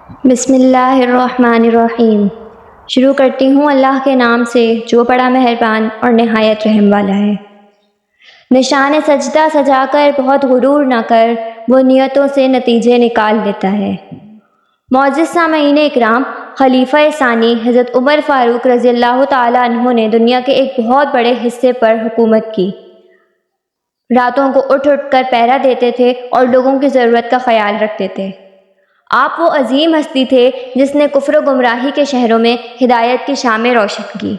بسم اللہ الرحمن الرحیم۔ شروع کرتی ہوں اللہ کے نام سے جو بڑا مہربان اور نہایت رحم والا ہے۔ نشان سجدہ سجا کر بہت غرور نہ کر، وہ نیتوں سے نتیجے نکال لیتا ہے۔ معزز سامعین اکرام، خلیفہ ثانی حضرت عمر فاروق رضی اللہ تعالیٰ عنہ نے دنیا کے ایک بہت بڑے حصے پر حکومت کی۔ راتوں کو اٹھ کر پہرا دیتے تھے اور لوگوں کی ضرورت کا خیال رکھتے تھے۔ آپ وہ عظیم ہستی تھے جس نے کفر و گمراہی کے شہروں میں ہدایت کی شامیں روشن کی۔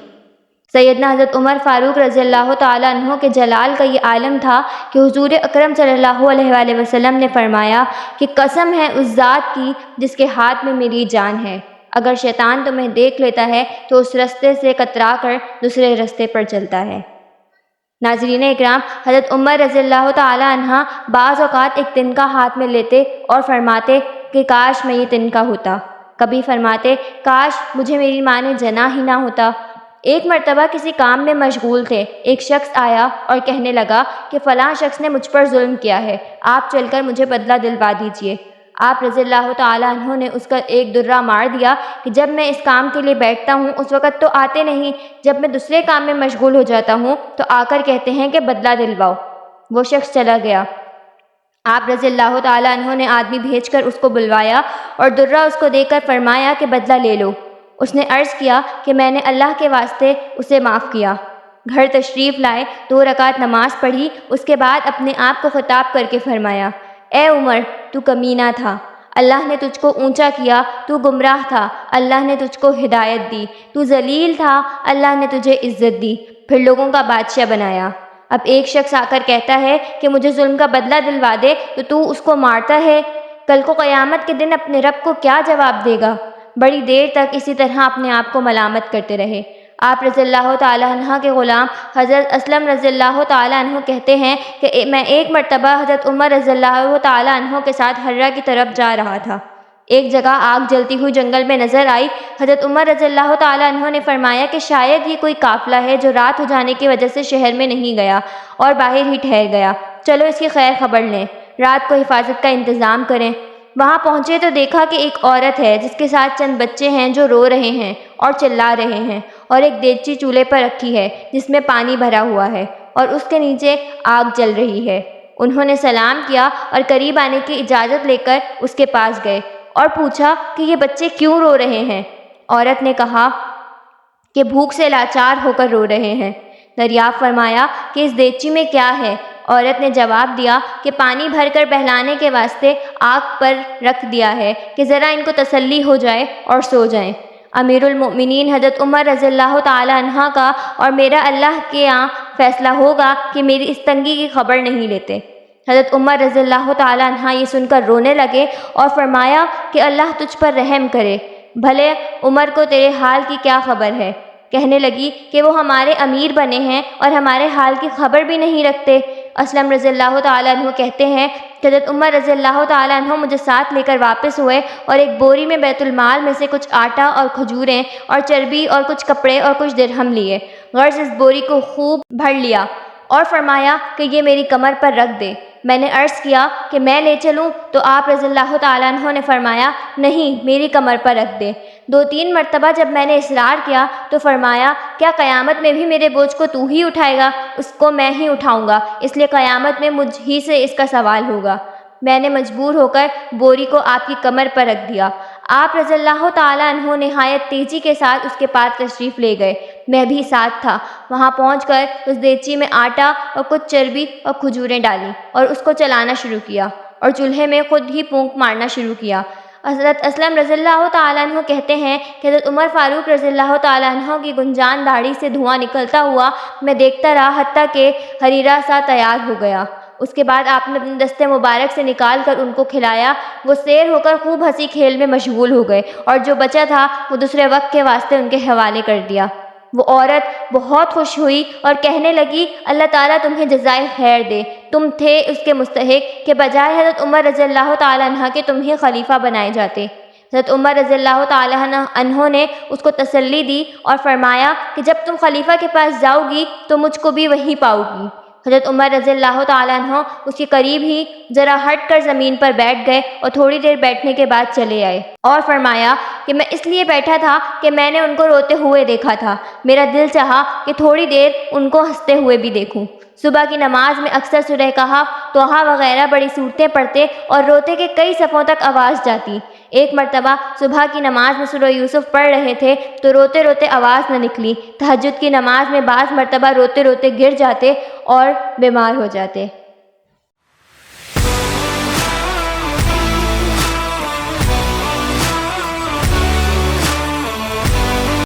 سیدنا حضرت عمر فاروق رضی اللہ تعالیٰ عنہ کے جلال کا یہ عالم تھا کہ حضور اکرم صلی اللہ علیہ وآلہ وسلم نے فرمایا کہ قسم ہے اس ذات کی جس کے ہاتھ میں میری جان ہے، اگر شیطان تمہیں دیکھ لیتا ہے تو اس رستے سے کترا کر دوسرے رستے پر چلتا ہے۔ ناظرین اکرام، حضرت عمر رضی اللہ تعالیٰ عنہ بعض اوقات ایک تنکا ہاتھ میں لیتے اور فرماتے کہ کاش میں یہ تنکا ہوتا۔ کبھی فرماتے کاش مجھے میری ماں نے جنا ہی نہ ہوتا۔ ایک مرتبہ کسی کام میں مشغول تھے، ایک شخص آیا اور کہنے لگا کہ فلاں شخص نے مجھ پر ظلم کیا ہے، آپ چل کر مجھے بدلہ دلوا دیجیے۔ آپ رضی اللہ تعالیٰ عنہ نے اس کا ایک درہ مار دیا کہ جب میں اس کام کے لیے بیٹھتا ہوں اس وقت تو آتے نہیں، جب میں دوسرے کام میں مشغول ہو جاتا ہوں تو آ کر کہتے ہیں کہ بدلہ دلواؤ۔ وہ شخص چلا گیا۔ آپ رضی اللہ تعالیٰ عنہ نے آدمی بھیج کر اس کو بلوایا اور درہ اس کو دے کر فرمایا کہ بدلہ لے لو۔ اس نے عرض کیا کہ میں نے اللہ کے واسطے اسے معاف کیا۔ گھر تشریف لائے، 2 رکعت نماز پڑھی، اس کے بعد اپنے آپ کو خطاب کر کے فرمایا، اے عمر تو کمینہ تھا، اللہ نے تجھ کو اونچا کیا، تو گمراہ تھا، اللہ نے تجھ کو ہدایت دی، تو ذلیل تھا، اللہ نے تجھے عزت دی، پھر لوگوں کا بادشاہ بنایا۔ اب ایک شخص آ کر کہتا ہے کہ مجھے ظلم کا بدلہ دلوا دے تو اس کو مارتا ہے، کل کو قیامت کے دن اپنے رب کو کیا جواب دے گا؟ بڑی دیر تک اسی طرح اپنے آپ کو ملامت کرتے رہے۔ آپ رضی اللہ تعالیٰ عنہ کے غلام حضرت اسلم رضی اللہ تعالیٰ عنہ کہتے ہیں کہ میں ایک مرتبہ حضرت عمر رضی اللہ تعالیٰ عنہ کے ساتھ حرہ کی طرف جا رہا تھا۔ ایک جگہ آگ جلتی ہوئی جنگل میں نظر آئی۔ حضرت عمر رضی اللہ تعالیٰ عنہ نے فرمایا کہ شاید یہ کوئی قافلہ ہے جو رات ہو جانے کی وجہ سے شہر میں نہیں گیا اور باہر ہی ٹھہر گیا، چلو اس کی خیر خبر لیں، رات کو حفاظت کا انتظام کریں۔ وہاں پہنچے تو دیکھا کہ ایک عورت ہے جس کے ساتھ چند بچے ہیں جو رو رہے ہیں اور چلا رہے ہیں، اور ایک دیگچی چولہے پر رکھی ہے جس میں پانی بھرا ہوا ہے اور اس کے نیچے آگ جل رہی ہے۔ انہوں نے سلام کیا اور قریب آنے کی اجازت لے کر اس کے پاس گئے اور پوچھا کہ یہ بچے کیوں رو رہے ہیں؟ عورت نے کہا کہ بھوک سے لاچار ہو کر رو رہے ہیں۔ دریافت فرمایا کہ اس دیگچی میں کیا ہے؟ عورت نے جواب دیا کہ پانی بھر کر بہلانے کے واسطے آگ پر رکھ دیا ہے کہ ذرا ان کو تسلی ہو جائے اور سو جائیں۔ امیر المؤمنین حضرت عمر رضی اللہ تعالی عنہ کا اور میرا اللہ کے یہاں فیصلہ ہوگا کہ میری اس تنگی کی خبر نہیں لیتے۔ حضرت عمر رضی اللہ تعالی عنہ یہ سن کر رونے لگے اور فرمایا کہ اللہ تجھ پر رحم کرے، بھلے عمر کو تیرے حال کی کیا خبر ہے؟ کہنے لگی کہ وہ ہمارے امیر بنے ہیں اور ہمارے حال کی خبر بھی نہیں رکھتے۔ اسلم رضی اللہ تعالیٰ عنہ کہتے ہیں کہ حضرت عمر رضی اللہ تعالیٰ عنہ مجھے ساتھ لے کر واپس ہوئے اور ایک بوری میں بیت المال میں سے کچھ آٹا اور کھجوریں اور چربی اور کچھ کپڑے اور کچھ درہم لیے، غرض اس بوری کو خوب بھر لیا اور فرمایا کہ یہ میری کمر پر رکھ دے۔ میں نے عرض کیا کہ میں لے چلوں تو آپ رضی اللہ تعالیٰ عنہ نے فرمایا نہیں، میری کمر پر رکھ دے۔ 2-3 مرتبہ جب میں نے اصرار کیا تو فرمایا کیا قیامت میں بھی میرے بوجھ کو تو ہی اٹھائے گا؟ اس کو میں ہی اٹھاؤں گا، اس لیے قیامت میں مجھ ہی سے اس کا سوال ہوگا۔ میں نے مجبور ہو کر بوری کو آپ کی کمر پر رکھ دیا۔ آپ رضی اللہ تعالیٰ عنہ نہایت تیزی کے ساتھ اس کے پاس تشریف لے گئے، میں بھی ساتھ تھا۔ وہاں پہنچ کر اس دیگچی میں آٹا اور کچھ چربی اور کھجوریں ڈالیں اور اس کو چلانا شروع کیا اور چولہے میں خود ہی پھونک مارنا شروع کیا۔ حضرت اسلم رضی اللہ تعالیٰ عنہ کہتے ہیں کہ حضرت عمر فاروق رضی اللہ تعالیٰ عنہ کی گنجان داڑھی سے دھواں نکلتا ہوا میں دیکھتا رہا حتیٰ کہ حریرہ سا تیار ہو گیا۔ اس کے بعد آپ نے اپنے دستے مبارک سے نکال کر ان کو کھلایا۔ وہ سیر ہو کر خوب ہنسی کھیل میں مشغول ہو گئے اور جو بچا تھا وہ دوسرے وقت کے واسطے ان کے حوالے کر دیا۔ وہ عورت بہت خوش ہوئی اور کہنے لگی اللہ تعالیٰ تمہیں جزائے خیر دے، تم تھے اس کے مستحق کہ بجائے حضرت عمر رضی اللہ تعالیٰ عنہ کے تمہیں خلیفہ بنائے جاتے۔ حضرت عمر رضی اللہ تعالیٰ عنہ نے اس کو تسلی دی اور فرمایا کہ جب تم خلیفہ کے پاس جاؤ گی تو مجھ کو بھی وہیں پاؤ گی۔ حضرت عمر رضی اللہ تعالیٰ عنہ اس کے قریب ہی ذرا ہٹ کر زمین پر بیٹھ گئے اور تھوڑی دیر بیٹھنے کے بعد چلے آئے اور فرمایا کہ میں اس لیے بیٹھا تھا کہ میں نے ان کو روتے ہوئے دیکھا تھا، میرا دل چاہا کہ تھوڑی دیر ان کو ہنستے ہوئے بھی دیکھوں۔ صبح کی نماز میں اکثر سورہ کہف، طٰہٰ وغیرہ بڑی صورتیں پڑھتے اور روتے کہ کئی صفوں تک آواز جاتی۔ ایک مرتبہ صبح کی نماز میں سورہ یوسف پڑھ رہے تھے تو روتے روتے آواز نہ نکلی۔ تہجد کی نماز میں بعض مرتبہ روتے روتے گر جاتے اور بیمار ہو جاتے۔